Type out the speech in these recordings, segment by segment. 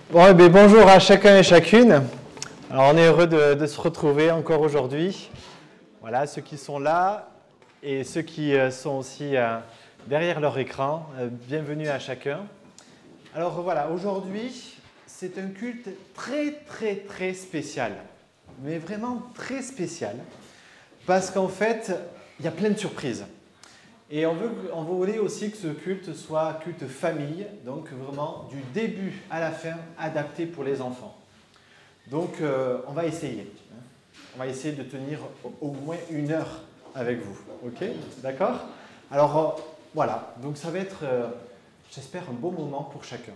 Bon, eh bien, bonjour à chacun et chacune. Alors, on est heureux de se retrouver encore aujourd'hui. Voilà, ceux qui sont là et ceux qui sont aussi derrière leur écran, bienvenue à chacun. Alors voilà, aujourd'hui, c'est un culte très spécial, mais vraiment très spécial, parce qu'en fait, il y a plein de surprises. Et on voulait aussi que ce culte soit un culte famille, donc vraiment du début à la fin, adapté pour les enfants. Donc on va essayer. On va essayer de tenir au moins 1 heure avec vous. Ok? D'accord? Alors voilà, donc ça va être, j'espère, un bon moment pour chacun.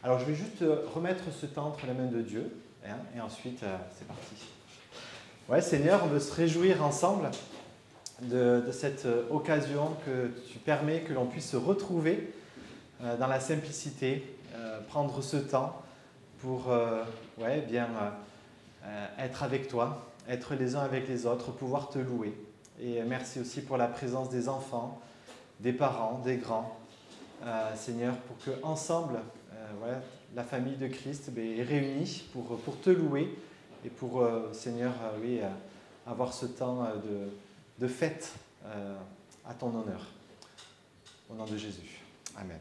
Alors je vais juste remettre ce temps entre les mains de Dieu, hein, et ensuite c'est parti. Ouais, Seigneur, on veut se réjouir ensemble de cette occasion que tu permets que l'on puisse se retrouver dans la simplicité, prendre ce temps pour être avec toi, être les uns avec les autres, pouvoir te louer. Et merci aussi pour la présence des enfants, des parents, des grands, Seigneur, pour que ensemble, la famille de Christ est réunie pour te louer et pour, Seigneur, avoir ce temps de fête à ton honneur. Au nom de Jésus. Amen.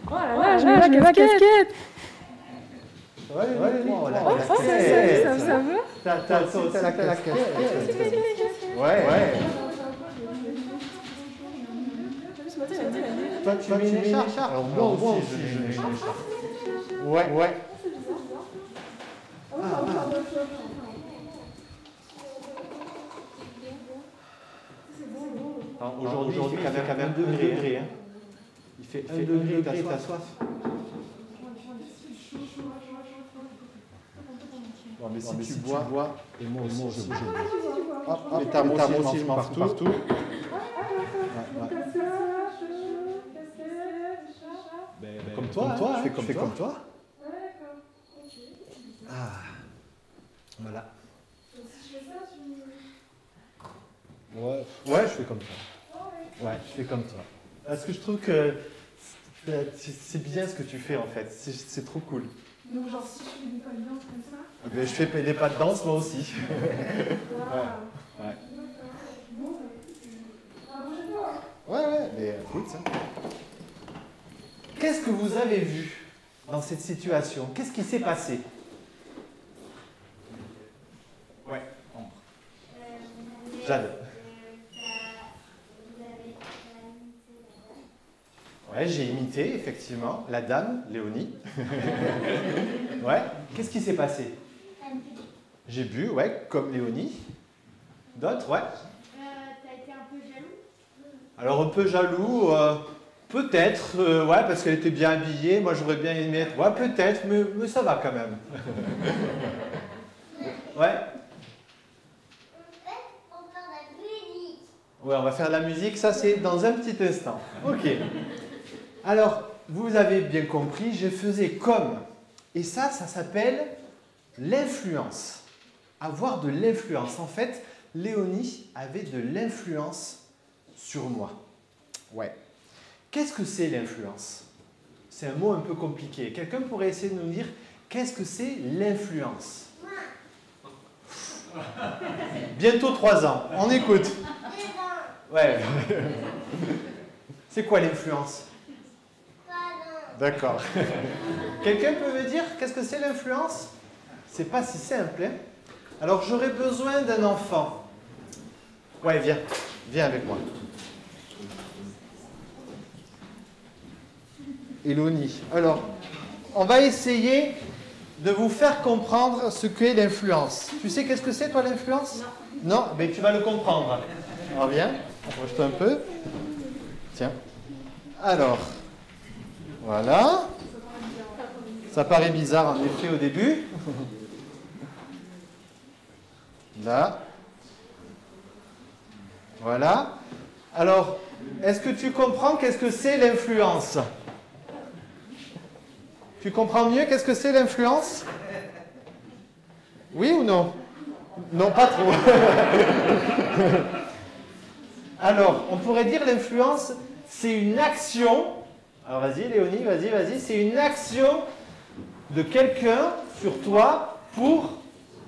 Oh là là, je mets ma casquette. Ouais, la casquette. Ça va? T'as la casquette. Ouais. Toi, tu mets une écharpe. Alors moi aussi, je mets une écharpe. Ouais. Aujourd'hui, il fait quand même 2 degrés. Hein. Il fait 1 degré, t'as soif. Bon, mais si tu bois, et moi aussi, je bois. Mais ta aussi, je m'en fous partout. Comme toi, je fais comme toi. Ah, voilà. Ouais, je fais comme toi. Ouais, je fais comme toi. Parce que je trouve que c'est bien ce que tu fais en fait. C'est trop cool. Donc genre si je fais des pas de danse comme ça? Mais je fais des pas de danse moi aussi. Ouais, mais écoute ça. Qu'est-ce que vous avez vu dans cette situation? Qu'est-ce qui s'est passé? Ouais, Ambre. Jade. Ouais, j'ai imité, effectivement, la dame, Léonie. Ouais. Qu'est-ce qui s'est passé? J'ai bu, ouais, comme Léonie. D'autres, ouais. T'as été un peu jaloux? Alors, un peu jaloux, peut-être, ouais, parce qu'elle était bien habillée. Moi, j'aurais bien aimé être... Ouais, peut-être, mais ça va quand même. Ouais. Ouais, on va faire de la musique, ça c'est dans un petit instant. Ok. Alors, vous avez bien compris, je faisais comme. Et ça s'appelle l'influence. Avoir de l'influence. En fait, Léonie avait de l'influence sur moi. Ouais. Qu'est-ce que c'est l'influence? C'est un mot un peu compliqué. Quelqu'un pourrait essayer de nous dire qu'est-ce que c'est l'influence? Bientôt 3 ans. On écoute. Ouais. C'est quoi l'influence? D'accord. Quelqu'un peut me dire qu'est-ce que c'est l'influence? C'est pas si simple, hein? Alors j'aurais besoin d'un enfant. Ouais, viens avec moi. Eloni. Alors, on va essayer de vous faire comprendre ce qu'est l'influence. Tu sais qu'est-ce que c'est toi l'influence? Non, mais tu vas le comprendre. Alors viens, approche-toi un peu. Tiens. Alors, voilà. Ça paraît bizarre en effet au début. Là. Voilà. Alors, est-ce que tu comprends qu'est-ce que c'est l'influence? Tu comprends mieux qu'est-ce que c'est l'influence? Oui ou non? Non, pas trop. Alors, on pourrait dire l'influence, c'est une action. Alors vas-y Léonie, vas-y. C'est une action de quelqu'un sur toi pour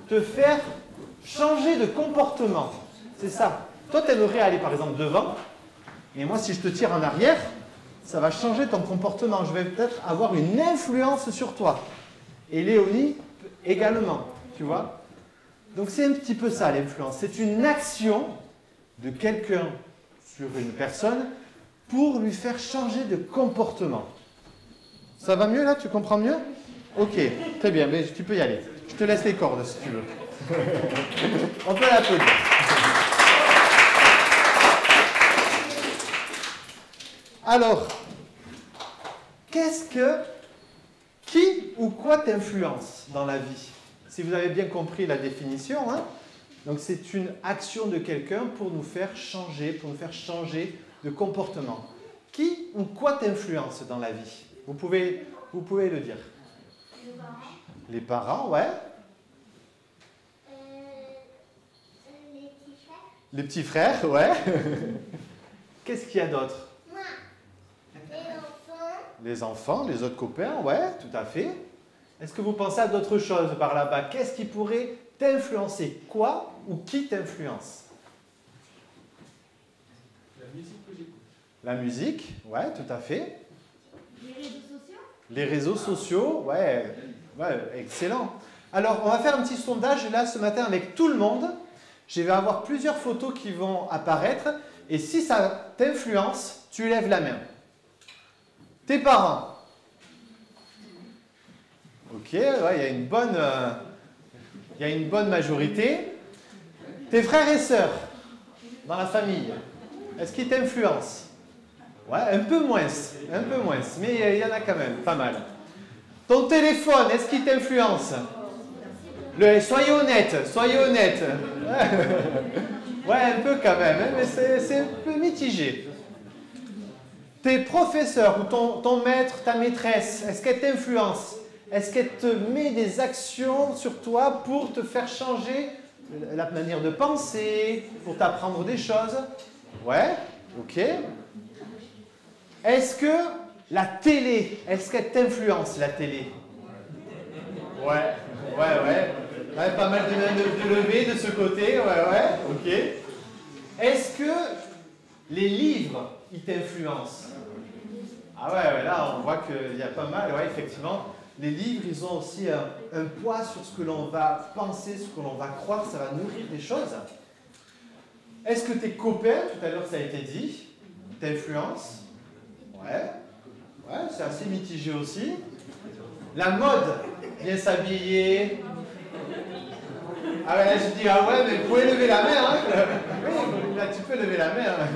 te faire changer de comportement. C'est ça. Toi, tu aimerais aller par exemple devant. Et moi, si je te tire en arrière, ça va changer ton comportement. Je vais peut-être avoir une influence sur toi. Et Léonie également, tu vois. Donc c'est un petit peu ça l'influence. C'est une action de quelqu'un sur une personne pour lui faire changer de comportement. Ça va mieux là? Tu comprends mieux? Ok, très bien, mais tu peux y aller. Je te laisse les cordes si tu veux. On peut l'applaudir. Alors, qui ou quoi t'influence dans la vie? Si vous avez bien compris la définition, hein? Donc c'est une action de quelqu'un pour nous faire changer de comportement. Qui ou quoi t'influence dans la vie? Vous pouvez le dire. Les parents. Les parents, ouais. Les petits frères. Les petits frères, ouais. Qu'est-ce qu'il y a d'autre? Moi. Les enfants. Les enfants, les autres copains, ouais, tout à fait. Est-ce que vous pensez à d'autres choses par là-bas? Qu'est-ce qui pourrait t'influencer? Quoi ou qui t'influence? La musique que j'écoute. La musique, ouais, tout à fait. Les réseaux sociaux. Les réseaux sociaux, ouais, excellent. Alors, on va faire un petit sondage là ce matin avec tout le monde. Je vais avoir plusieurs photos qui vont apparaître. Et si ça t'influence, tu lèves la main. Tes parents. Ok, ouais, il y a une bonne majorité. Tes frères et sœurs dans la famille, est-ce qu'ils t'influencent? Ouais, un peu moins, mais il y en a quand même, pas mal. Ton téléphone, est-ce qu'il t'influence? Soyez honnête. Ouais, un peu quand même, hein, mais c'est un peu mitigé. Tes professeurs ou ton maître, ta maîtresse, est-ce qu'elle t'influence? Est-ce qu'elle te met des actions sur toi pour te faire changer la manière de penser, pour t'apprendre des choses? Ouais, ok. Est-ce que la télé, est-ce qu'elle t'influence, la télé? Ouais, pas mal de mains de levées de ce côté, ouais, ok. Est-ce que les livres, ils t'influencent? Ah ouais, là, on voit qu'il y a pas mal, ouais, effectivement. Les livres, ils ont aussi un poids sur ce que l'on va penser, ce que l'on va croire, ça va nourrir des choses. Est-ce que tes copains, tout à l'heure ça a été dit, t'influencent? Ouais, c'est assez mitigé aussi. La mode, bien s'habiller. Ah ouais, là je dis, ah ouais, mais vous pouvez lever la main, hein. Oui, là tu peux lever la main. Hein.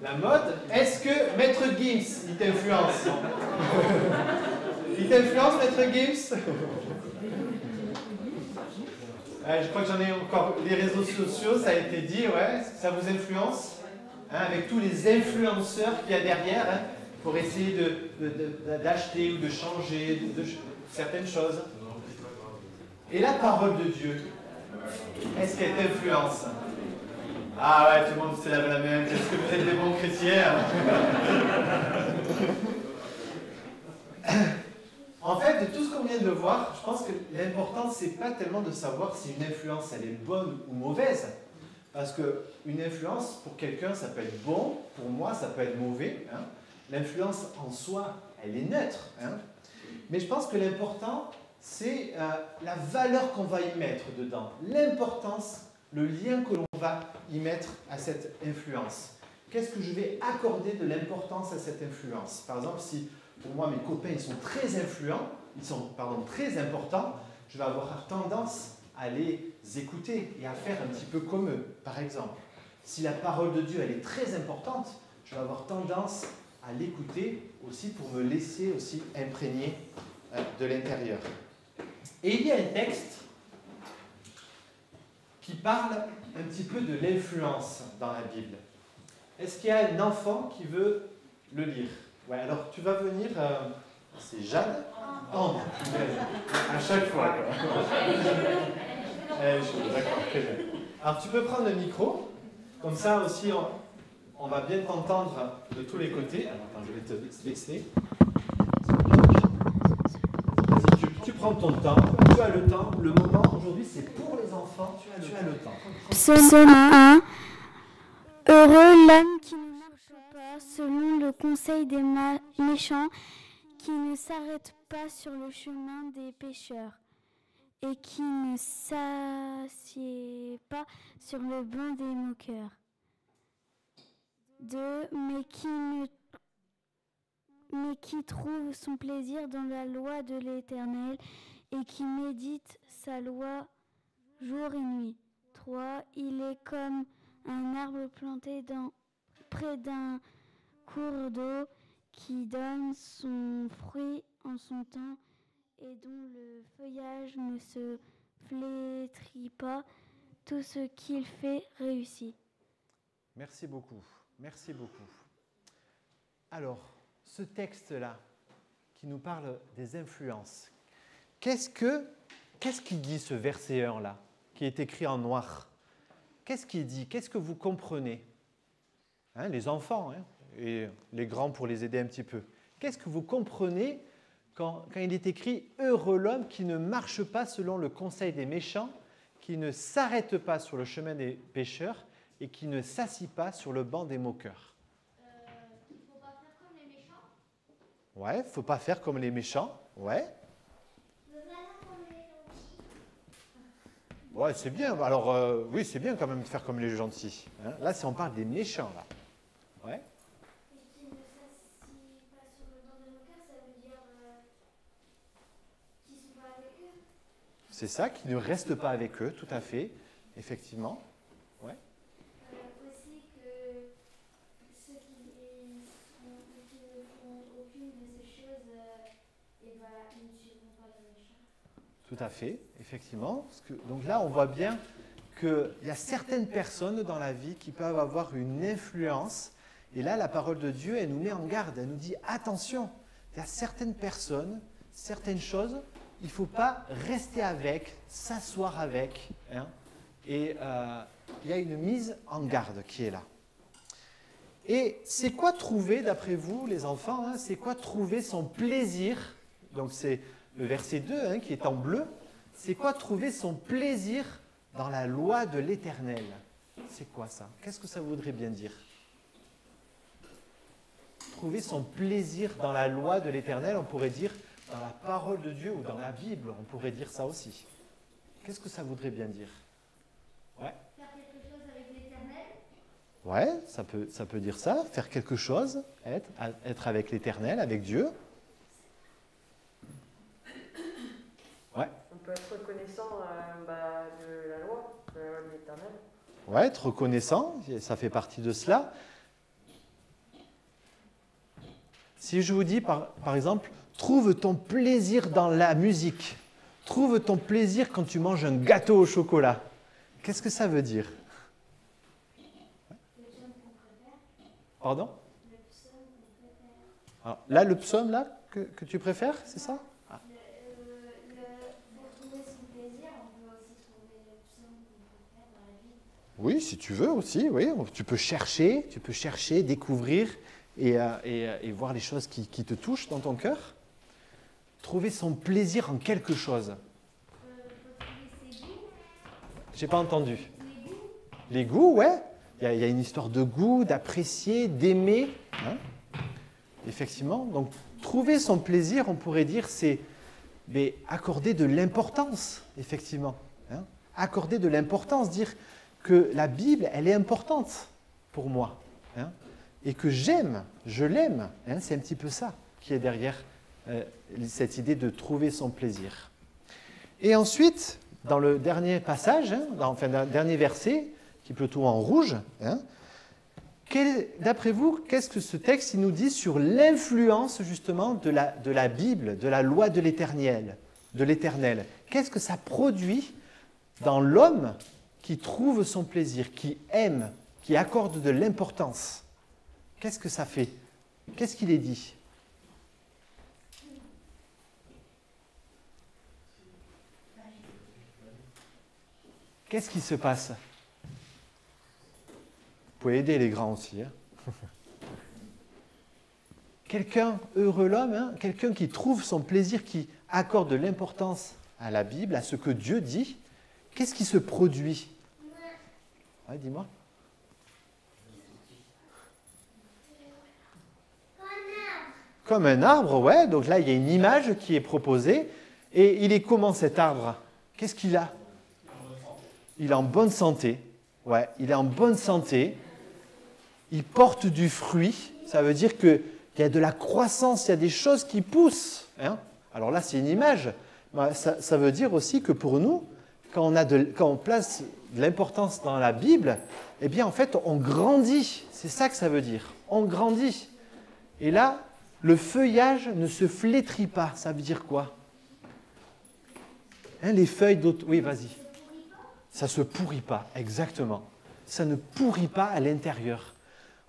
La mode, est-ce que Maître Gims, il t'influence? Il t'influence, Maître Gims? Je crois que j'en ai encore. Les réseaux sociaux, ça a été dit, ouais, ça vous influence, hein, avec tous les influenceurs qu'il y a derrière, hein, pour essayer d'acheter ou de changer certaines choses. Et la parole de Dieu, est-ce qu'elle t'influence? Ah ouais, tout le monde se lève la main. Est-ce que vous êtes des bons chrétiens? En fait, de tout ce qu'on vient de voir, je pense que l'important, c'est pas tellement de savoir si une influence, elle est bonne ou mauvaise. Parce qu'une influence, pour quelqu'un, ça peut être bon. Pour moi, ça peut être mauvais. Hein. L'influence en soi, elle est neutre. Hein. Mais je pense que l'important, c'est la valeur qu'on va y mettre dedans. L'importance, le lien que l'on va y mettre à cette influence. Qu'est-ce que je vais accorder de l'importance à cette influence? Par exemple, si pour moi mes copains ils sont très influents, très importants, je vais avoir tendance à les écouter et à faire un petit peu comme eux. Par exemple, si la parole de Dieu elle est très importante, je vais avoir tendance à l'écouter aussi pour me laisser aussi imprégner de l'intérieur. Et il y a un texte qui parle un petit peu de l'influence dans la Bible. Est-ce qu'il y a un enfant qui veut le lire? Ouais, alors tu vas venir. C'est Jeanne? Ambre. À chaque fois. D'accord, très bien. Alors tu peux prendre le micro. Comme ça aussi, on va bien t'entendre de tous les côtés. Alors attends, je vais te laisser. Vas-y, tu prends ton temps. Tu as le temps. Le moment aujourd'hui, c'est pour les enfants. Tu as le temps. Psaume 1. Heureux l'homme qui ne marche pas selon le conseil des méchants, qui ne s'arrête pas sur le chemin des pécheurs, et qui ne s'assied pas sur le banc des moqueurs. 2. Mais qui trouve son plaisir dans la loi de l'Éternel, et qui médite sa loi jour et nuit. 3. Il est comme un arbre planté près d'un cours d'eau, qui donne son fruit en son temps et dont le feuillage ne se flétrit pas. Tout ce qu'il fait réussit. Merci beaucoup. Merci beaucoup. Alors, ce texte-là, qui nous parle des influences, qu'est-ce qu'il dit ce verset 1 là, qui est écrit en noir? Qu'est-ce qu'il dit? Qu'est-ce que vous comprenez? Les enfants, et les grands pour les aider un petit peu. Qu'est-ce que vous comprenez quand il est écrit « Heureux l'homme qui ne marche pas selon le conseil des méchants, qui ne s'arrête pas sur le chemin des pécheurs et qui ne s'assit pas sur le banc des moqueurs ». Il ne faut pas faire comme les méchants. Ouais, il ne faut pas faire comme les méchants. Ouais. Ouais, c'est bien. Alors, oui, c'est bien quand même de faire comme les gentils. Là, si on parle des méchants, là. Ouais. Et qui ne s'assit pas sur le banc des moqueurs, ça veut dire qu'ils ne sont pas avec eux. C'est ça, qui ne reste pas avec eux, tout à fait, effectivement. Ouais. Aussi que ceux qui ne font aucune de ces choses, ils ne suivront pas les méchants. Tout à fait, effectivement. Donc là, on voit bien qu'il y a certaines personnes dans la vie qui peuvent avoir une influence. Et là, la parole de Dieu, elle nous met en garde. Elle nous dit, attention, il y a certaines personnes, certaines choses, il ne faut pas rester avec, s'asseoir avec. Et il y a une mise en garde qui est là. Et c'est quoi trouver, d'après vous, les enfants, c'est quoi trouver son plaisir? Donc c'est le verset 2 qui est en bleu. C'est quoi trouver son plaisir dans la loi de l'Éternel? C'est quoi ça? Qu'est-ce que ça voudrait bien dire? Trouver son plaisir dans la loi de l'Éternel, on pourrait dire dans la parole de Dieu ou dans la Bible, on pourrait dire ça aussi. Qu'est-ce que ça voudrait bien dire? Ouais. Faire quelque chose avec l'Éternel. Ouais, ça peut dire ça, faire quelque chose, être avec l'Éternel, avec Dieu. Ouais. On peut être reconnaissant de la loi de l'Éternel. Ouais, être reconnaissant, ça fait partie de cela. Si je vous dis, par exemple, trouve ton plaisir dans la musique, trouve ton plaisir quand tu manges un gâteau au chocolat, qu'est-ce que ça veut dire? Le psaume qu'on préfère. Pardon? Le psaume qu'on préfère. Alors, là, le psaume là, que tu préfères, c'est ça? Pour trouver son plaisir, on peut aussi trouver le psaume qu'on préfère dans la Bible. Oui, si tu veux aussi, oui. Tu peux chercher, découvrir et voir les choses qui te touchent dans ton cœur. Trouver son plaisir en quelque chose. Faut trouver ses goûts. J'ai pas entendu. Les goûts. Les goûts, ouais. Il y a une histoire de goût, d'apprécier, d'aimer. Effectivement. Donc, trouver son plaisir, on pourrait dire, c'est accorder de l'importance, effectivement. Accorder de l'importance, dire que la Bible, elle est importante pour moi. Et que je l'aime. C'est un petit peu ça qui est derrière cette idée de trouver son plaisir. Et ensuite, dans le dernier passage, dans le dernier verset, qui est plutôt en rouge, d'après vous, qu'est-ce que ce texte il nous dit sur l'influence justement de la Bible, de la loi de l'Éternel? Qu'est-ce que ça produit dans l'homme qui trouve son plaisir, qui aime qui accorde de l'importance, qu'est-ce que ça fait? Qu'est-ce qu'il est dit? Qu'est-ce qui se passe? Vous pouvez aider les grands aussi. Hein. Quelqu'un, heureux l'homme, hein, quelqu'un qui trouve son plaisir, qui accorde de l'importance à la Bible, à ce que Dieu dit, qu'est-ce qui se produit? Ouais, dis-moi. Comme un arbre, ouais. Donc là, il y a une image qui est proposée. Et il est comment cet arbre? Qu'est-ce qu'il a? Il est en bonne santé. Ouais, il est en bonne santé. Il porte du fruit. Ça veut dire qu'il y a de la croissance, il y a des choses qui poussent. Hein. Alors là, c'est une image. Ça veut dire aussi que pour nous, quand on place de l'importance dans la Bible, eh bien, en fait, on grandit. C'est ça que ça veut dire. On grandit. Et là, le feuillage ne se flétrit pas. Ça veut dire quoi? Hein, les feuilles d'autres... Oui, vas-y. Ça ne se pourrit pas, exactement. Ça ne pourrit pas à l'intérieur.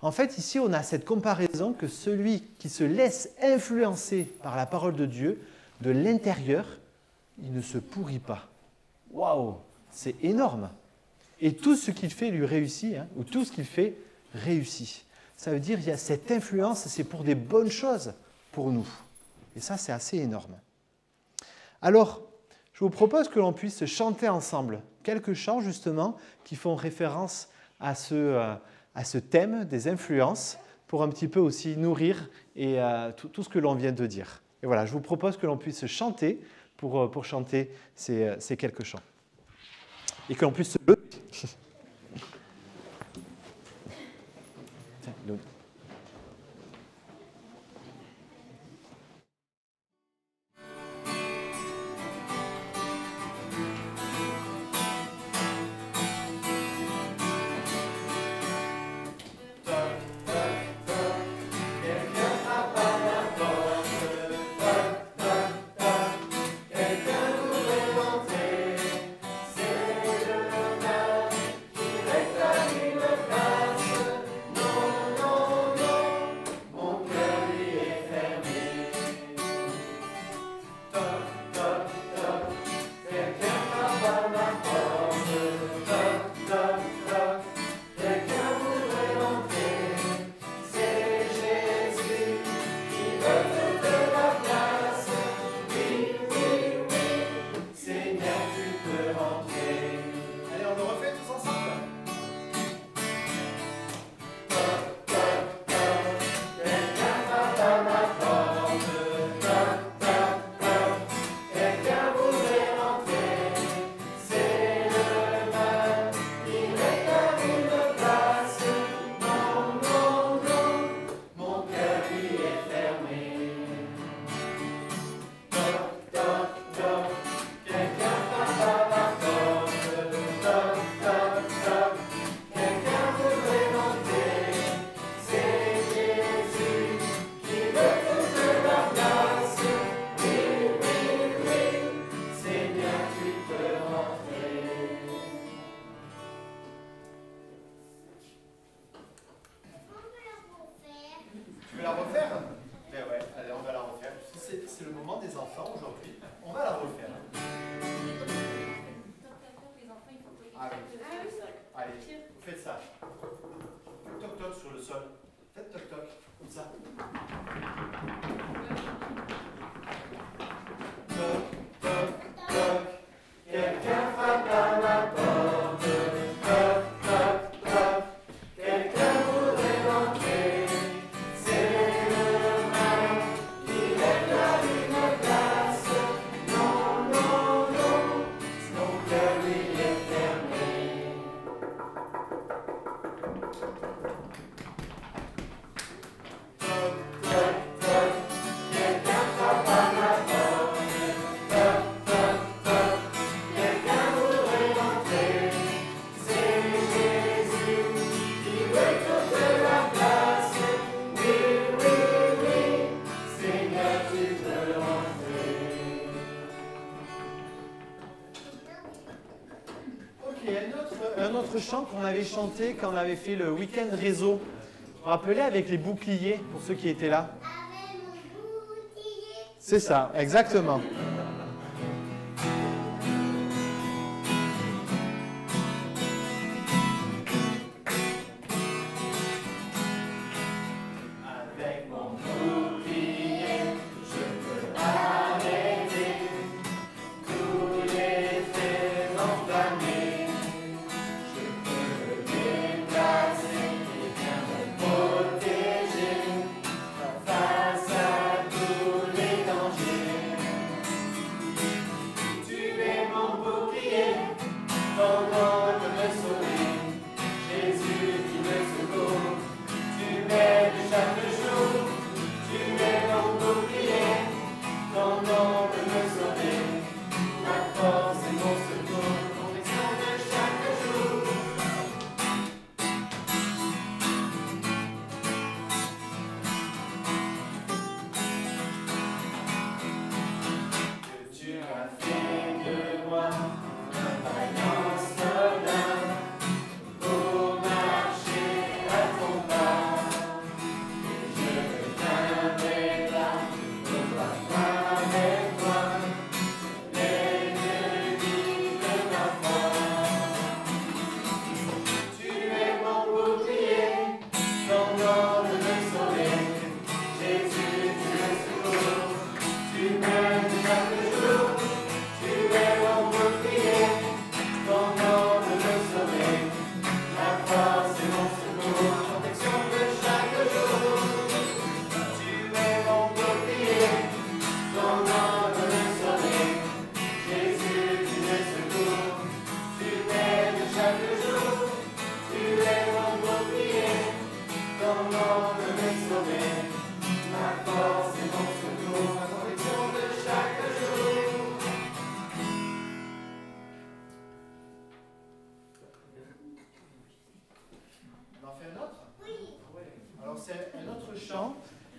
En fait, ici, on a cette comparaison que celui qui se laisse influencer par la parole de Dieu, de l'intérieur, il ne se pourrit pas. Waouh, c'est énorme. Et tout ce qu'il fait lui réussit, hein, ou tout ce qu'il fait réussit. Ça veut dire qu'il y a cette influence, c'est pour des bonnes choses pour nous. Et ça, c'est assez énorme. Alors, je vous propose que l'on puisse chanter ensemble quelques chants, justement, qui font référence à ce thème des influences, pour un petit peu aussi nourrir et, tout ce que l'on vient de dire. Et voilà, je vous propose que l'on puisse chanter pour chanter ces quelques chants. Et que l'on puisse se lever. il y a un autre chant qu'on avait chanté quand on avait fait le week-end réseau. Vous vous rappelez avec les boucliers, pour ceux qui étaient là? Avec mon bouclier. C'est ça, exactement.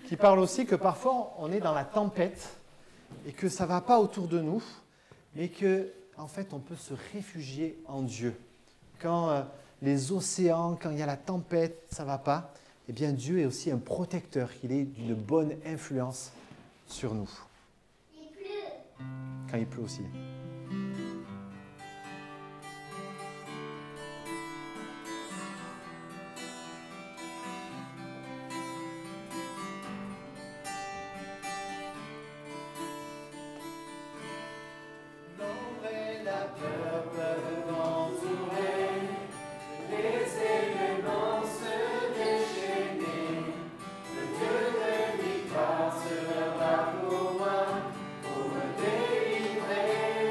Qui parle aussi que parfois on est dans la tempête et que ça ne va pas autour de nous, mais que en fait on peut se réfugier en Dieu. Quand les océans, quand il y a la tempête, ça ne va pas, eh bien Dieu est aussi un protecteur, il est d'une bonne influence sur nous. Il pleut. Quand il pleut aussi. Sera pour moi, pour me délivrer.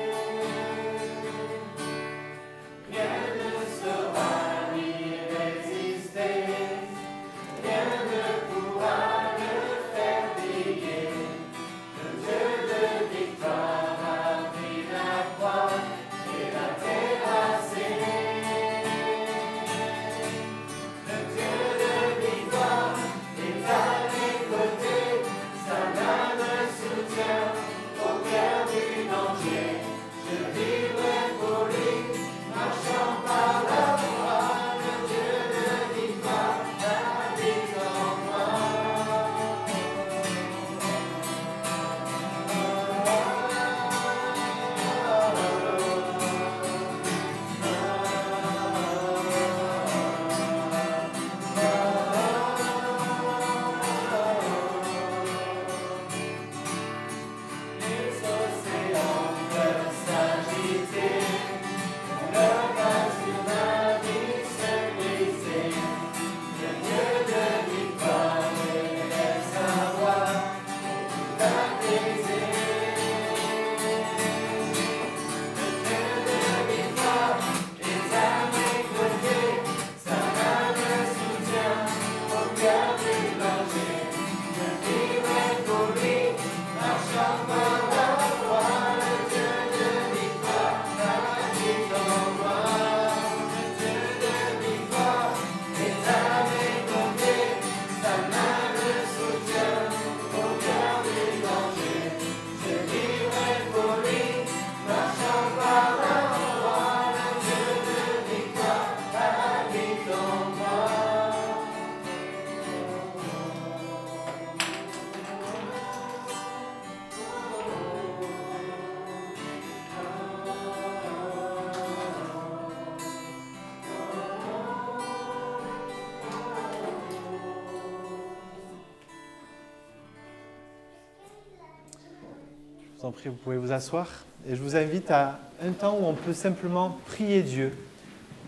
Je vous en prie, vous pouvez vous asseoir. Et je vous invite à un temps où on peut simplement prier Dieu,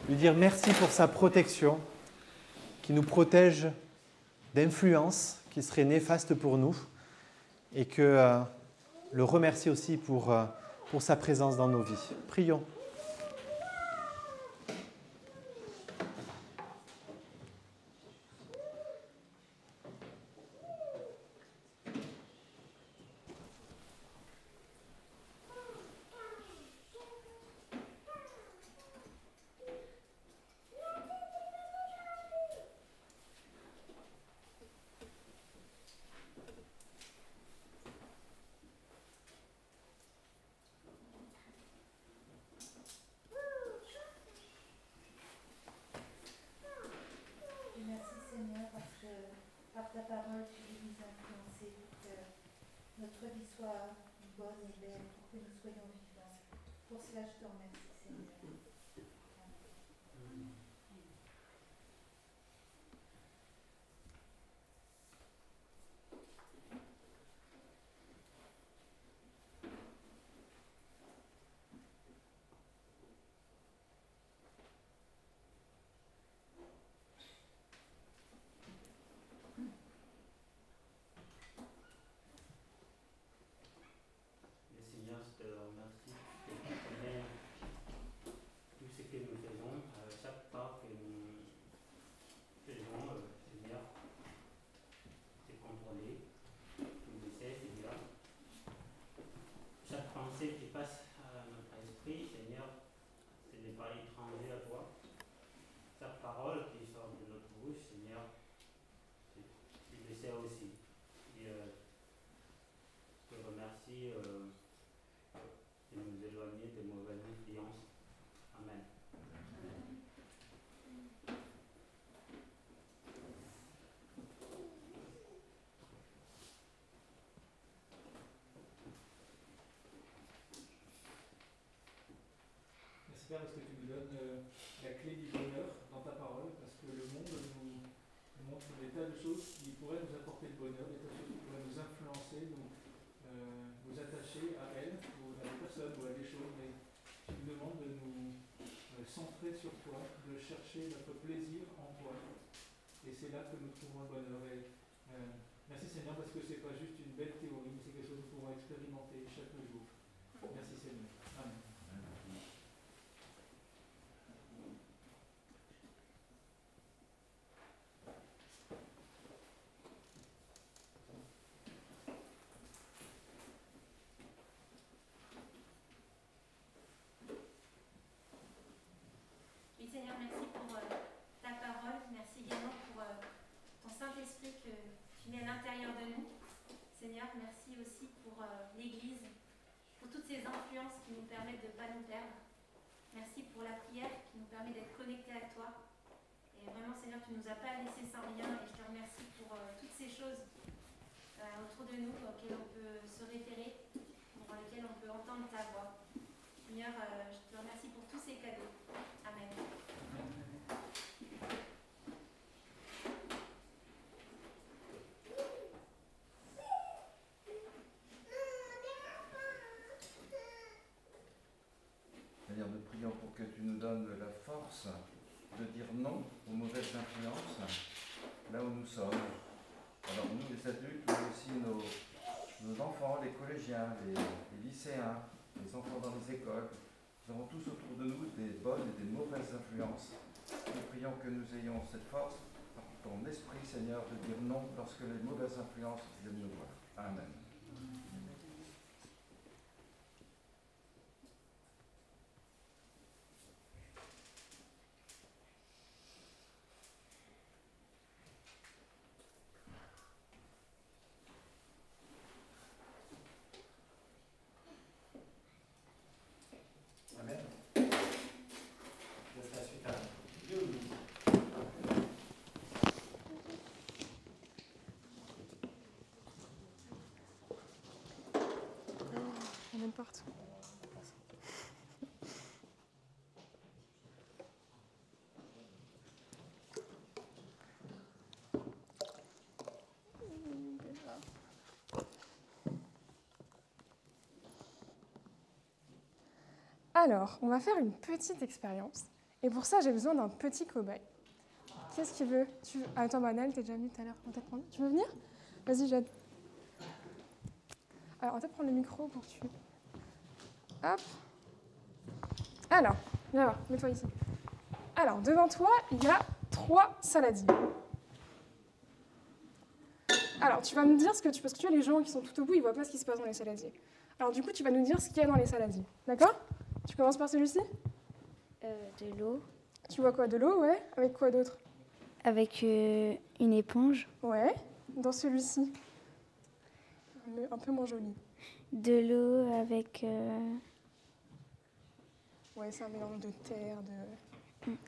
lui dire merci pour sa protection, qui nous protège d'influences qui seraient néfastes pour nous, et que le remercier aussi pour sa présence dans nos vies. Prions. Merci Seigneur parce que par ta parole tu veux nous influencer pour que notre vie soit bonne et belle, pour que nous soyons vivants. Pour cela je te remercie Seigneur. Amen. Seigneur, je te remercie parce que tu connais tout ce que nous faisons, chaque pas que nous faisons, Seigneur, c'est contrôlé, tu le sais, Seigneur. Chaque pensée qui passe à notre esprit, Seigneur, ce n'est pas étranger à toi. Chaque parole qui sort de notre bouche, Seigneur, tu le sais aussi. Et je te remercie de nous éloigner de mauvaises influences. Amen. Merci Père parce que tu nous donnes la clé du bonheur dans ta parole, parce que le monde nous montre des tas de choses qui pourraient nous apporter le bonheur, des tas de choses qui pourraient nous influencer, nous attacher à elles, ou à des personnes, ou à des choses, mais tu nous demandes de nous centrer sur toi, de chercher notre plaisir en toi. Et c'est là que nous trouvons le bonheur. Et, merci Seigneur parce que ce n'est pas juste une belle théorie, mais c'est quelque chose que nous pouvons expérimenter chaque jour. Merci Seigneur. Amen. Oui Seigneur, merci pour ta parole, merci également pour ton Saint-Esprit que tu mets à l'intérieur de nous. Seigneur, merci aussi pour l'Église, pour toutes ces influences qui nous permettent de ne pas nous perdre. Merci pour la prière qui nous permet d'être connectés à toi. Et vraiment Seigneur, tu ne nous as pas laissés sans rien et je te remercie pour toutes ces choses autour de nous auxquelles on peut se référer, dans lesquelles on peut entendre ta voix. Seigneur, je te remercie pour tous ces cadeaux. Amen. Seigneur, nous prions pour que tu nous donnes la force de dire non aux mauvaises influences là où nous sommes. Alors nous les adultes, mais aussi nos enfants, les collégiens, les lycéens, les enfants dans les écoles, nous avons tous autour de nous des bonnes et des mauvaises influences. Nous prions que nous ayons cette force par ton esprit, Seigneur, de dire non lorsque les mauvaises influences viennent nous voir. Amen. Amen. Laisse la suite à Dieu. On est partout. Alors, on va faire une petite expérience. Et pour ça, j'ai besoin d'un petit cobaye. Qu'est-ce qu'il veut? Attends, Manel, t'es déjà venu tout à l'heure. On t'a prendre. Tu veux venir? Vas-y, Jade. Alors, on va peut-être prendre le micro pour que tu... Hop. Alors, viens voir, mets-toi ici. Alors, devant toi, il y a 3 saladiers. Alors, tu vas me dire ce que tu... Parce que tu vois, les gens qui sont tout au bout, ils ne voient pas ce qui se passe dans les saladiers. Alors, du coup, tu vas nous dire ce qu'il y a dans les saladiers. D'accord? Tu commences par celui-ci? De l'eau. Tu vois quoi? De l'eau, ouais. Avec quoi d'autre? Avec une éponge. Ouais. Dans celui-ci? Un peu moins joli. De l'eau avec... Ouais, c'est un mélange de terre,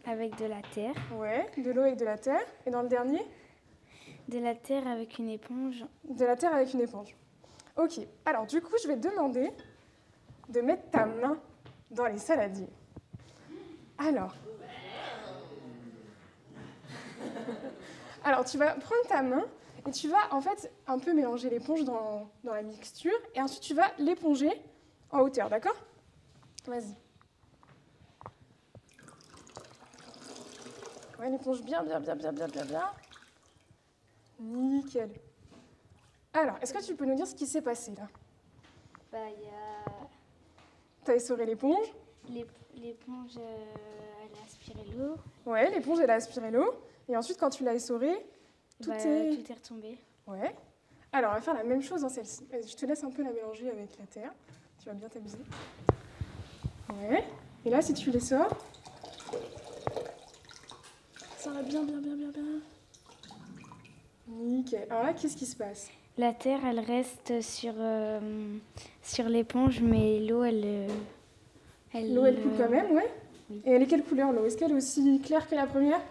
Avec de la terre. Ouais, de l'eau avec de la terre. Et dans le dernier? De la terre avec une éponge. De la terre avec une éponge. Ok. Alors, du coup, je vais te demander de mettre ta main dans les saladiers. Alors, tu vas prendre ta main et tu vas en fait un peu mélanger l'éponge dans la mixture et ensuite tu vas l'éponger en hauteur, d'accord? Vas-y. Ouais, l'éponge bien. Nickel. Alors, est-ce que tu peux nous dire ce qui s'est passé là? Il y a... T'as essoré l'éponge? L'éponge, elle a aspiré l'eau. Ouais, l'éponge, elle a aspiré l'eau. Et ensuite, quand tu l'as essorée, tout est retombé. Ouais. Alors, on va faire la même chose dans celle-ci. Je te laisse un peu la mélanger avec la terre. Tu vas bien t'amuser. Ouais. Et là, si tu les sors, ça va bien. Nickel. Alors là, qu'est-ce qui se passe? La terre, elle reste sur l'éponge, mais l'eau, L'eau, elle coule quand même, ouais. Oui. Et elle est quelle couleur, l'eau? Est-ce qu'elle est aussi claire que la première?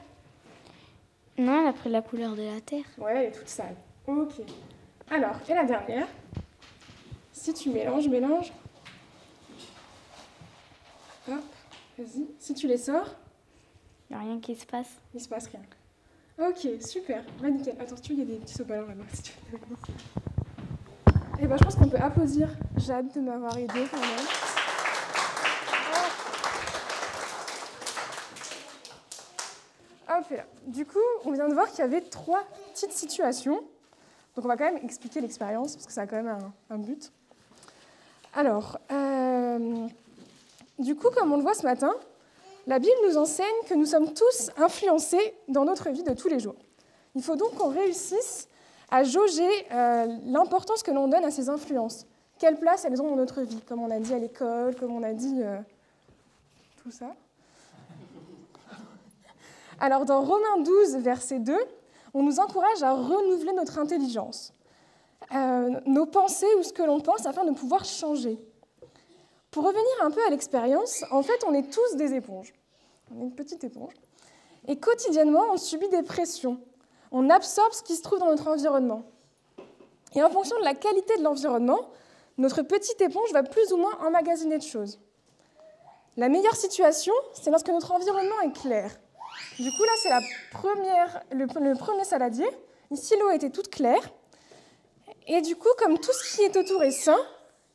Non, elle a pris la couleur de la terre. Ouais, elle est toute sale. Ok. Alors, et la dernière? Si tu mélanges. Hop, vas-y. Si tu les sors? Il n'y a rien qui se passe. Il se passe rien. Ok, super. Bah, nickel. Attention, il y a des petits sopalins là-bas. Si tu veux. Et je pense qu'on peut applaudir Jade de m'avoir aidé quand même. Hop là. Du coup, on vient de voir qu'il y avait 3 petites situations. Donc on va quand même expliquer l'expérience, parce que ça a quand même un but. Alors, du coup, comme on le voit ce matin, la Bible nous enseigne que nous sommes tous influencés dans notre vie de tous les jours. Il faut donc qu'on réussisse à jauger l'importance que l'on donne à ces influences. Quelle place elles ont dans notre vie, comme on a dit à l'école, comme on a dit tout ça. Alors, dans Romains 12, verset 2, on nous encourage à renouveler notre intelligence, nos pensées ou ce que l'on pense afin de pouvoir changer. Pour revenir un peu à l'expérience, en fait, on est tous des éponges. On est une petite éponge. Et quotidiennement, on subit des pressions. On absorbe ce qui se trouve dans notre environnement. Et en fonction de la qualité de l'environnement, notre petite éponge va plus ou moins emmagasiner de choses. La meilleure situation, c'est lorsque notre environnement est clair. Du coup, là, c'est le premier saladier. Ici, l'eau était toute claire. Et du coup, comme tout ce qui est autour est sain,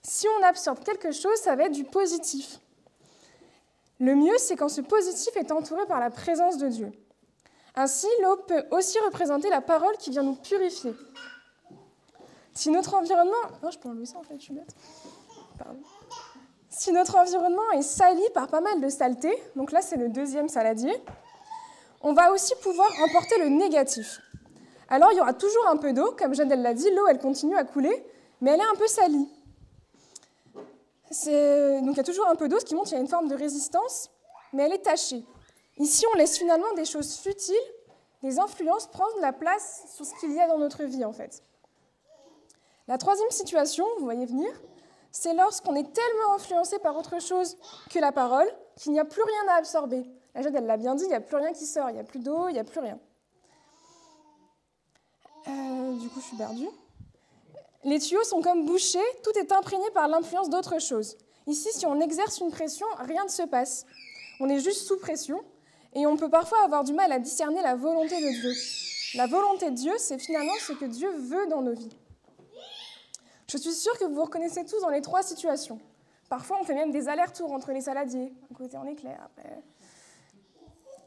si on absorbe quelque chose, ça va être du positif. Le mieux, c'est quand ce positif est entouré par la présence de Dieu. Ainsi, l'eau peut aussi représenter la parole qui vient nous purifier. Si notre environnement... Non, je peux enlever ça, en fait, je suis bête. Pardon. Si notre environnement est sali par pas mal de saleté, donc là, c'est le deuxième saladier, on va aussi pouvoir emporter le négatif. Alors, il y aura toujours un peu d'eau, comme Jade l'a dit, l'eau, elle continue à couler, mais elle est un peu salie. Donc, il y a toujours un peu d'eau, ce qui montre qu'il y a une forme de résistance, mais elle est tachée. Ici, on laisse finalement des choses futiles, des influences prendre la place sur ce qu'il y a dans notre vie, en fait. La troisième situation, vous voyez venir, c'est lorsqu'on est tellement influencé par autre chose que la parole qu'il n'y a plus rien à absorber. La Jade, elle l'a bien dit, il n'y a plus rien qui sort, il n'y a plus d'eau, il n'y a plus rien. Du coup, je suis perdue. Les tuyaux sont comme bouchés, tout est imprégné par l'influence d'autre chose. Ici, si on exerce une pression, rien ne se passe. On est juste sous pression et on peut parfois avoir du mal à discerner la volonté de Dieu. La volonté de Dieu, c'est finalement ce que Dieu veut dans nos vies. Je suis sûre que vous vous reconnaissez tous dans les 3 situations. Parfois, on fait même des allers-retours entre les saladiers. Un côté en éclair, après.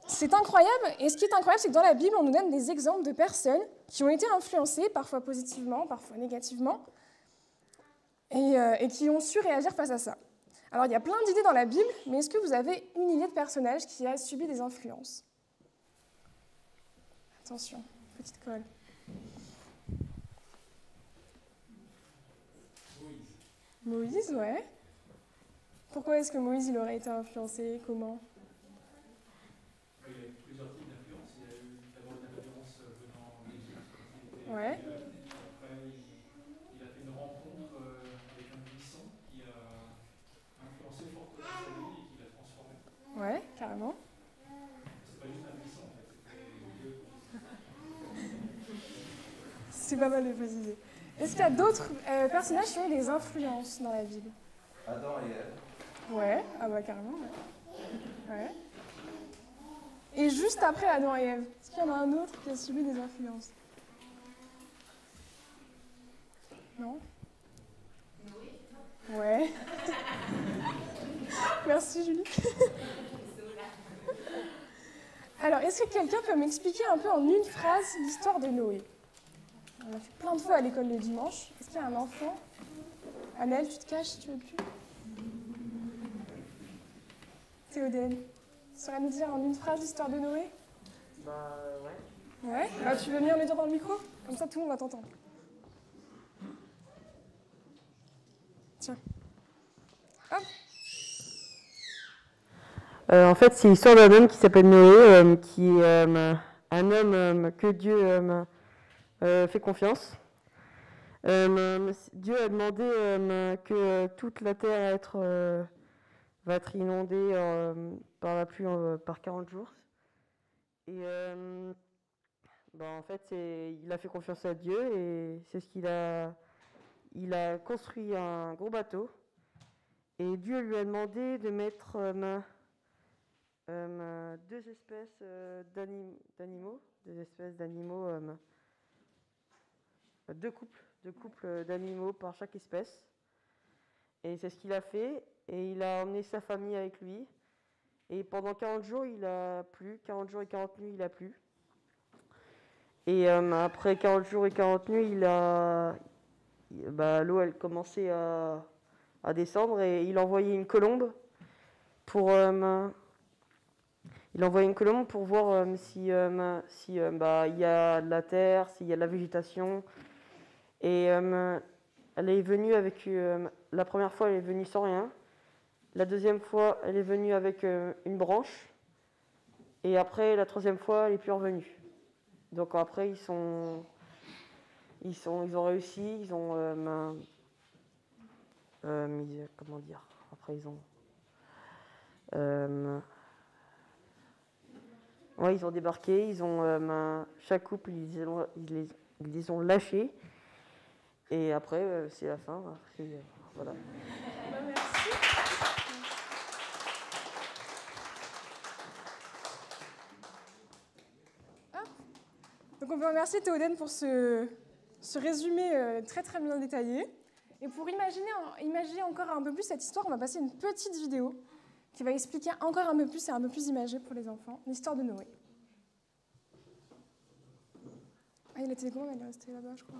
C'est incroyable. Et ce qui est incroyable, c'est que dans la Bible, on nous donne des exemples de personnes qui ont été influencées, parfois positivement, parfois négativement, et qui ont su réagir face à ça. Alors, il y a plein d'idées dans la Bible, mais est-ce que vous avez une idée de personnage qui a subi des influences? Attention, petite colle. Moïse, ouais. Pourquoi est-ce que Moïse il aurait été influencé? Comment? Il y a eu plusieurs types d'influences. Il y a eu d'abord une influence venant d'Égypte. Ouais. Après, il a fait une rencontre avec un buisson qui a influencé fortement sa vie et qui l'a transformé. Ouais, carrément. C'est pas juste un buisson, en fait. C'était Dieu. C'est pas mal de préciser. Est-ce qu'il y a d'autres personnages qui ont eu des influences dans la Bible? Adam et Ève. Ouais, ah bah carrément, ouais. Ouais. Et juste après Adam et Ève, est-ce qu'il y en a un autre qui a subi des influences? Non? Ouais. Merci Julie. Alors, est-ce que quelqu'un peut m'expliquer un peu en une phrase l'histoire de Noé? On a fait plein de fois à l'école le dimanche. Est-ce qu'il y a un enfant? Annelle, tu te caches si tu veux plus. Théodène, tu saurais nous dire en une phrase l'histoire de Noé? Bah ouais. Ouais. Bah, tu veux venir le dire dans le micro? Comme ça, tout le monde va t'entendre. Tiens. Hop. En fait, c'est l'histoire d'un homme qui s'appelle Noé, qui est un homme que Dieu fait confiance. Dieu a demandé que toute la terre va être inondée par la pluie par 40 jours. Et en fait, il a fait confiance à Dieu et c'est ce qu'il a. Il a construit un gros bateau et Dieu lui a demandé de mettre deux espèces d'animaux, deux couples d'animaux par chaque espèce. Et c'est ce qu'il a fait. Et il a emmené sa famille avec lui. Et pendant 40 jours, il a plu. 40 jours et 40 nuits, il a plu. Et après 40 jours et 40 nuits, l'eau, elle commençait à descendre. Et il envoyait une colombe pour voir si il y a de la terre, s'il y a de la végétation. Et elle est venue avec... la première fois, elle est venue sans rien. La deuxième fois, elle est venue avec une branche. Et après, la troisième fois, elle n'est plus revenue. Donc après, ils ont réussi. Ils ont... comment dire? Après, ils ont... ils ont débarqué. Ils ont... chaque couple, ils les ont lâchés. Et après, c'est la fin. Après, voilà. Merci. Donc on peut remercier Théodène pour ce résumé très très bien détaillé. Et pour imaginer encore un peu plus cette histoire, on va passer une petite vidéo qui va expliquer encore un peu plus et un peu plus imagé pour les enfants l'histoire de Noé. Ah, il était comment? Il est resté là-bas, je crois.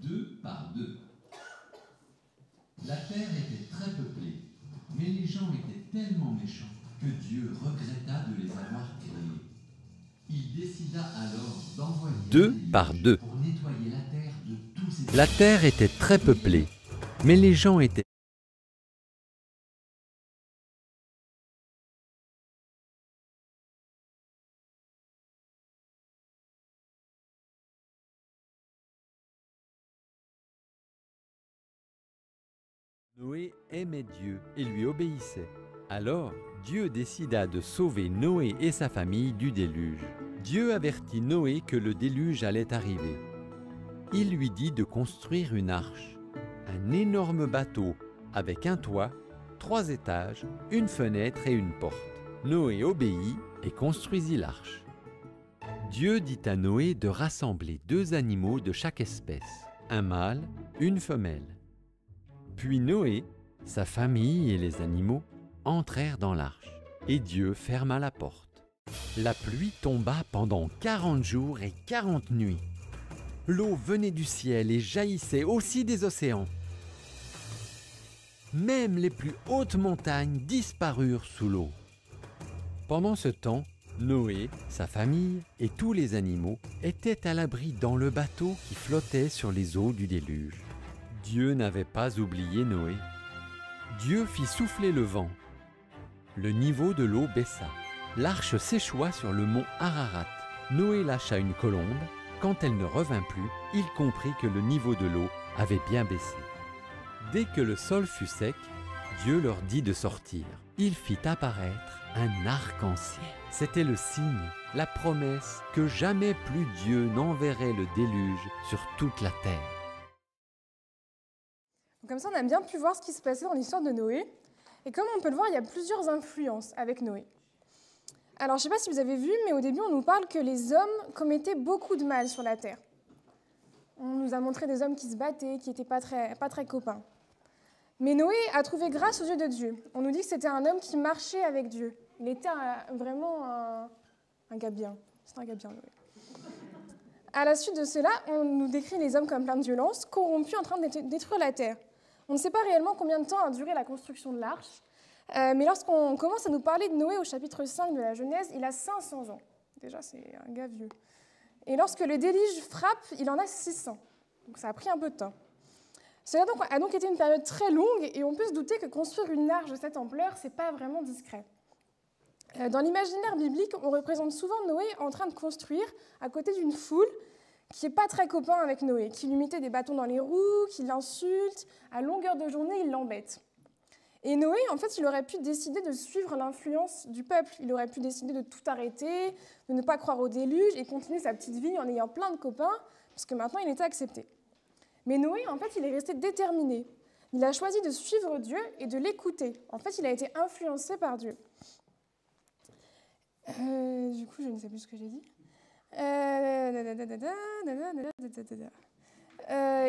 Deux par deux. La terre était très peuplée, mais les gens étaient tellement méchants que Dieu regretta de les avoir créés. Il décida alors d'envoyer deux par deux. pour nettoyer la terre de tous ses... La terre était très peuplée, mais les gens étaient... Noé aimait Dieu et lui obéissait. Alors, Dieu décida de sauver Noé et sa famille du déluge. Dieu avertit Noé que le déluge allait arriver. Il lui dit de construire une arche, un énorme bateau avec un toit, 3 étages, une fenêtre et une porte. Noé obéit et construisit l'arche. Dieu dit à Noé de rassembler 2 animaux de chaque espèce, un mâle, une femelle. Puis Noé, sa famille et les animaux entrèrent dans l'arche, et Dieu ferma la porte. La pluie tomba pendant 40 jours et 40 nuits. L'eau venait du ciel et jaillissait aussi des océans. Même les plus hautes montagnes disparurent sous l'eau. Pendant ce temps, Noé, sa famille et tous les animaux étaient à l'abri dans le bateau qui flottait sur les eaux du déluge. Dieu n'avait pas oublié Noé. Dieu fit souffler le vent. Le niveau de l'eau baissa. L'arche s'échoua sur le mont Ararat. Noé lâcha une colombe. Quand elle ne revint plus, il comprit que le niveau de l'eau avait bien baissé. Dès que le sol fut sec, Dieu leur dit de sortir. Il fit apparaître un arc-en-ciel. C'était le signe, la promesse que jamais plus Dieu n'enverrait le déluge sur toute la terre. Comme ça, on a bien pu voir ce qui se passait dans l'histoire de Noé. Et comme on peut le voir, il y a plusieurs influences avec Noé. Alors, je ne sais pas si vous avez vu, mais au début, on nous parle que les hommes commettaient beaucoup de mal sur la terre. On nous a montré des hommes qui se battaient, qui n'étaient pas très copains. Mais Noé a trouvé grâce aux yeux de Dieu. On nous dit que c'était un homme qui marchait avec Dieu. Il était vraiment un gars bien. C'est un gars bien, Noé. À la suite de cela, on nous décrit les hommes comme pleins de violence, corrompus, en train de détruire la terre. On ne sait pas réellement combien de temps a duré la construction de l'arche, mais lorsqu'on commence à nous parler de Noé au chapitre 5 de la Genèse, il a 500 ans. Déjà, c'est un gars vieux. Et lorsque le déluge frappe, il en a 600. Donc ça a pris un peu de temps. Cela a donc été une période très longue, et on peut se douter que construire une arche de cette ampleur, ce n'est pas vraiment discret. Dans l'imaginaire biblique, on représente souvent Noé en train de construire à côté d'une foule qui n'est pas très copain avec Noé, qui lui mettait des bâtons dans les roues, qui l'insulte, à longueur de journée, il l'embête. Et Noé, en fait, il aurait pu décider de suivre l'influence du peuple. Il aurait pu décider de tout arrêter, de ne pas croire au déluge et continuer sa petite vie en ayant plein de copains, parce que maintenant, il était accepté. Mais Noé, en fait, il est resté déterminé. Il a choisi de suivre Dieu et de l'écouter. En fait, il a été influencé par Dieu. Du coup, je ne sais plus ce que j'ai dit. Et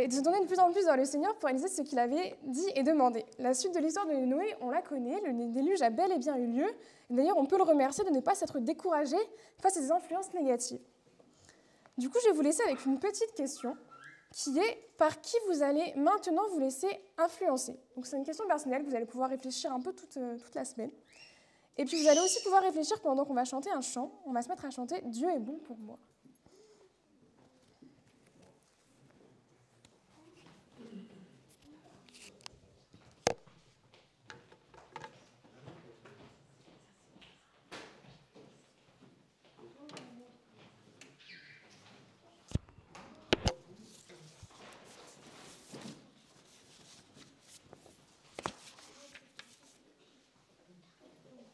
de se tourner de plus en plus vers le Seigneur pour réaliser ce qu'il avait dit et demandé. La suite de l'histoire de Noé, on la connaît. Le déluge a bel et bien eu lieu. D'ailleurs, on peut le remercier de ne pas s'être découragé face à ces influences négatives. Du coup, je vais vous laisser avec une petite question qui est « Par qui vous allez maintenant vous laisser influencer ?» Donc, c'est une question personnelle que vous allez pouvoir réfléchir un peu toute la semaine. Et puis, vous allez aussi pouvoir réfléchir pendant qu'on va chanter un chant. On va se mettre à chanter « Dieu est bon pour moi ».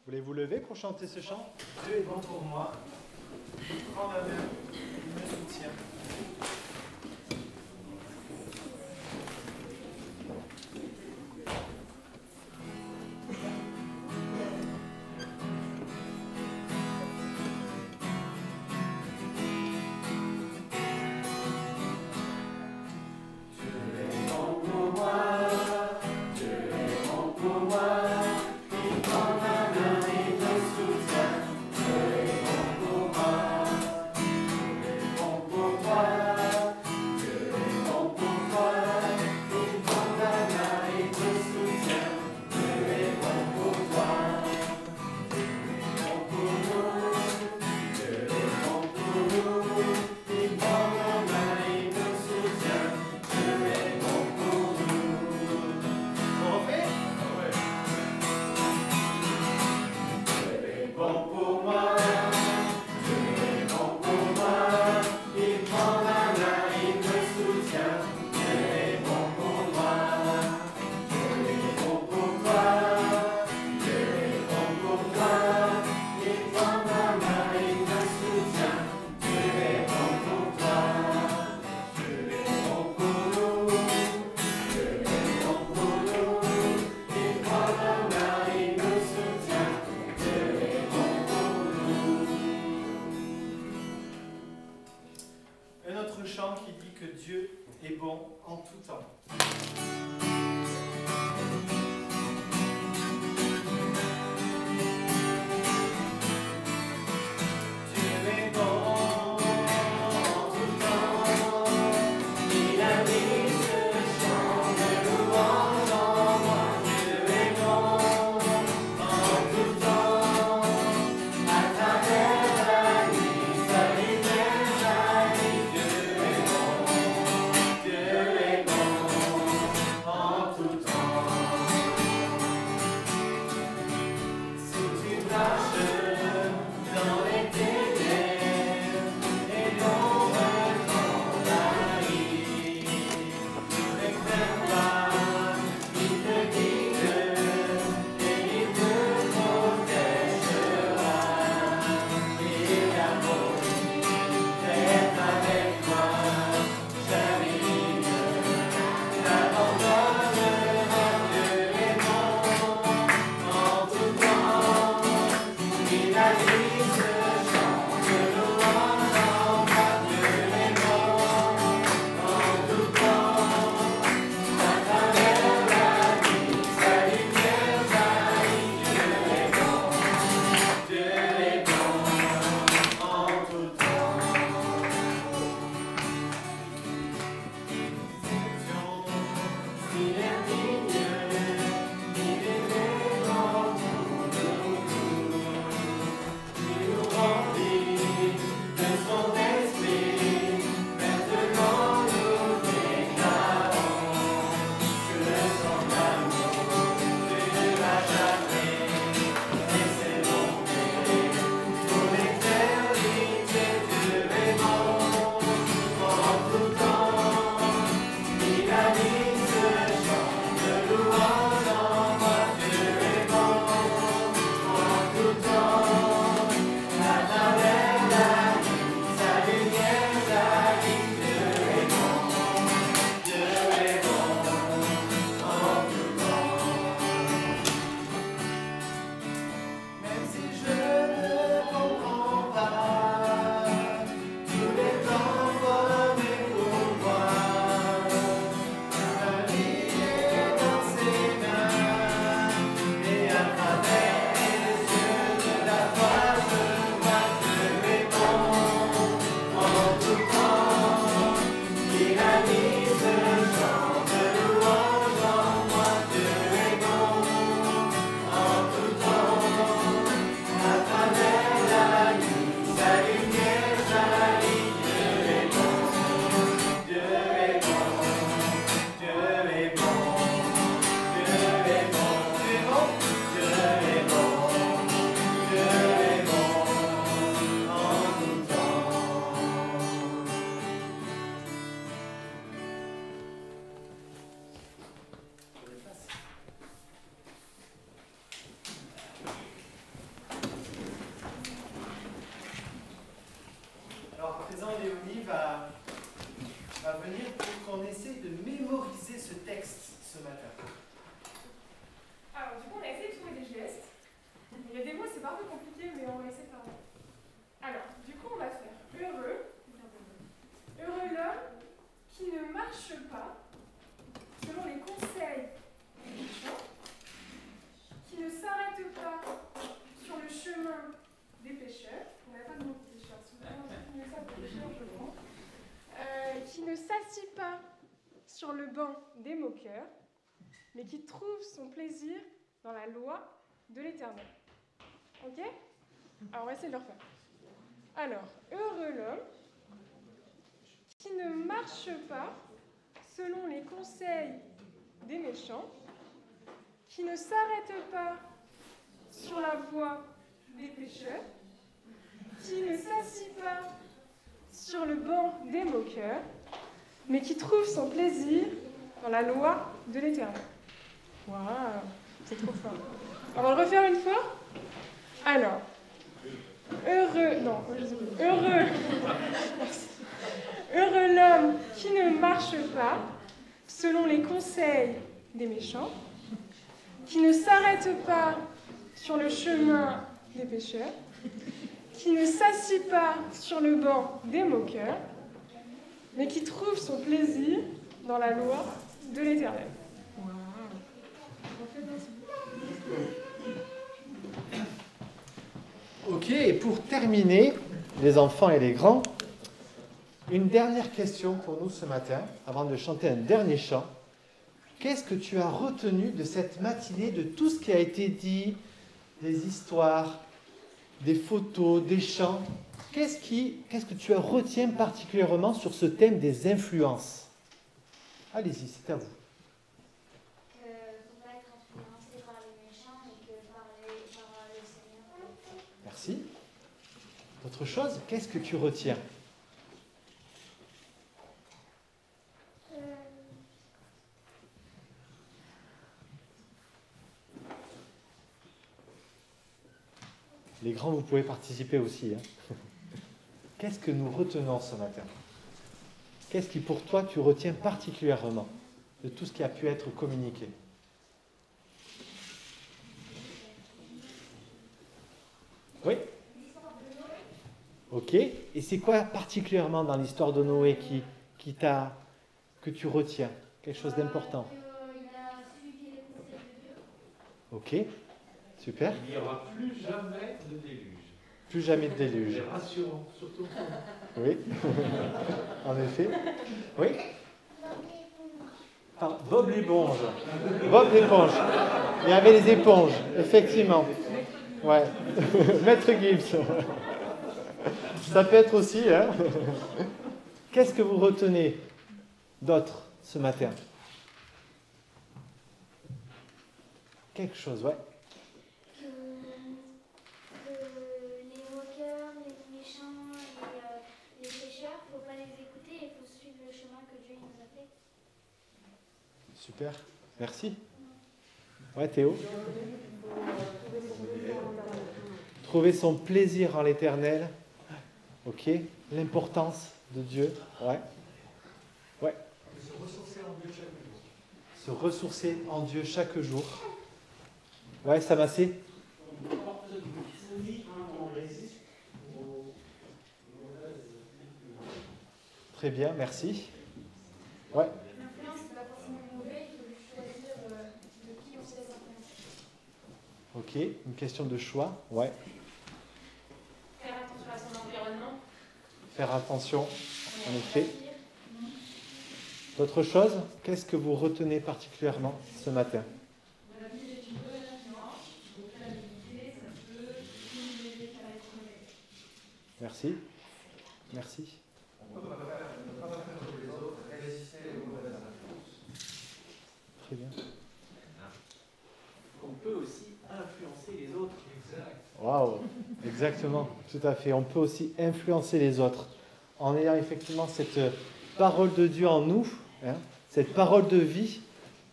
Voulez-vous lever pour chanter ce chant? Dieu est bon pour moi. Il prend ma main, il me soutient. Pour va venir pour qu'on essaye de mémoriser ce texte ce matin. Alors, du coup, on a essayé de trouver des gestes. Il y a des mots, c'est pas un peu compliqué, mais on va essayer de faire. Alors, du coup, on va faire heureux. Heureux l'homme qui ne marche pas selon les conseils des méchants, qui ne s'arrête pas sur le chemin des pécheurs. On n'a pas de mot pécheur, si vous avez ça pour pécheur, je prends. Qui ne s'assit pas sur le banc des moqueurs, mais qui trouve son plaisir dans la loi de l'Éternel. Ok? Alors, on va essayer de le refaire. Alors, heureux l'homme qui ne marche pas selon les conseils des méchants, qui ne s'arrête pas sur la voie des pécheurs, qui ne s'assit pas sur le banc des moqueurs, mais qui trouve son plaisir dans la loi de l'Éternel. Waouh, c'est trop fort. On va le refaire une fois. Alors, heureux l'homme qui ne marche pas selon les conseils des méchants, qui ne s'arrête pas sur le chemin des pécheurs, qui ne s'assit pas sur le banc des moqueurs, mais qui trouve son plaisir dans la loi de l'Éternel. Ok, et pour terminer, les enfants et les grands, une dernière question pour nous ce matin, avant de chanter un dernier chant. Qu'est-ce que tu as retenu de cette matinée, de tout ce qui a été dit, des histoires, des photos, des chants? Qu'est-ce que tu retiens particulièrement sur ce thème des influences? Allez-y, c'est à vous. Il ne faut pas être influencé par les méchants, mais que par le Seigneur. Merci. Autre chose, qu'est-ce que tu retiens? Les grands, vous pouvez participer aussi. Hein. Qu'est-ce que nous retenons ce matin? Qu'est-ce qui, pour toi, tu retiens particulièrement de tout ce qui a pu être communiqué? Oui? Ok. Et c'est quoi particulièrement dans l'histoire de Noé que tu retiens? Quelque chose d'important? Il a suivi les conseils de Ok. Dieu. Super. Il n'y aura plus jamais de déluge. Plus jamais de déluge. C'est rassurant, surtout. Oui, en effet. Oui. Bob l'éponge. Bob l'éponge. Il y avait les éponges, effectivement. Ouais. Maître Gibbs. Ça peut être aussi, hein. Qu'est-ce que vous retenez d'autre ce matin? Quelque chose, ouais. Que les moqueurs, les méchants, les pécheurs, il ne faut pas les écouter, il faut suivre le chemin que Dieu nous a fait. Super, merci. Ouais, Théo? Trouver son plaisir en l'éternel. Ok, l'importance de Dieu. Ouais. Ouais. Se ressourcer en Dieu chaque jour. Se ressourcer en Dieu chaque jour. Ouais, ça m'a assez. Très bien, merci. Ouais. L'influence, c'est pas forcément mauvais, il faut choisir de qui on se laisse influencer. Ok, une question de choix. Ouais. Faire attention à son environnement. Faire attention, en effet. D'autres choses? Qu'est-ce que vous retenez particulièrement ce matin? La Bible est une bonne influence, donc la divinité, ça peut stimuler les caractères. Merci. Merci. On peut pas faire pour les autres, résister aux mauvaises influences. Très bien. On peut aussi influencer les autres. Exact. Waouh, exactement, tout à fait. On peut aussi influencer les autres en ayant effectivement cette parole de Dieu en nous, hein, cette parole de vie.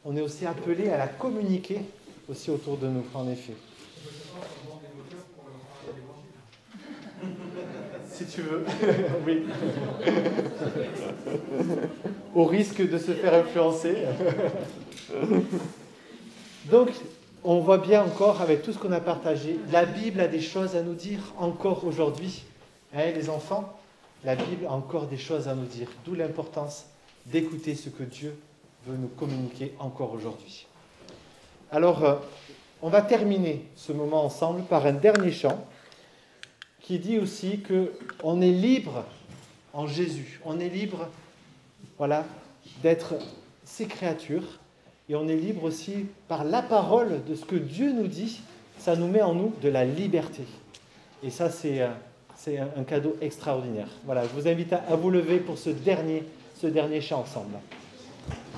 On est aussi appelé à la communiquer aussi autour de nous, en effet. Si tu veux, oui. Au risque de se faire influencer. Donc, on voit bien encore, avec tout ce qu'on a partagé, la Bible a des choses à nous dire encore aujourd'hui. Hein, les enfants, la Bible a encore des choses à nous dire. D'où l'importance d'écouter ce que Dieu veut nous communiquer encore aujourd'hui. Alors, on va terminer ce moment ensemble par un dernier chant qui dit aussi qu'on est libre en Jésus. On est libre, voilà, d'être ses créatures. Et on est libre aussi par la parole de ce que Dieu nous dit. Ça nous met en nous de la liberté. Et ça, c'est un cadeau extraordinaire. Voilà, je vous invite à vous lever pour ce dernier chant ensemble. Thank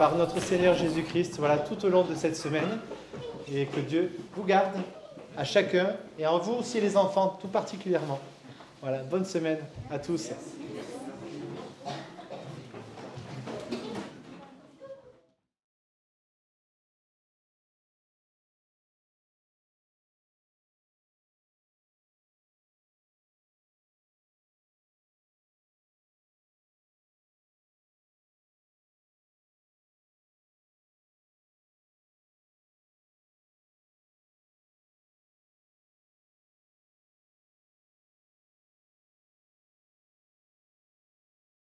par notre Seigneur Jésus-Christ, voilà, tout au long de cette semaine. Et que Dieu vous garde à chacun et en vous aussi les enfants tout particulièrement. Voilà, bonne semaine à tous.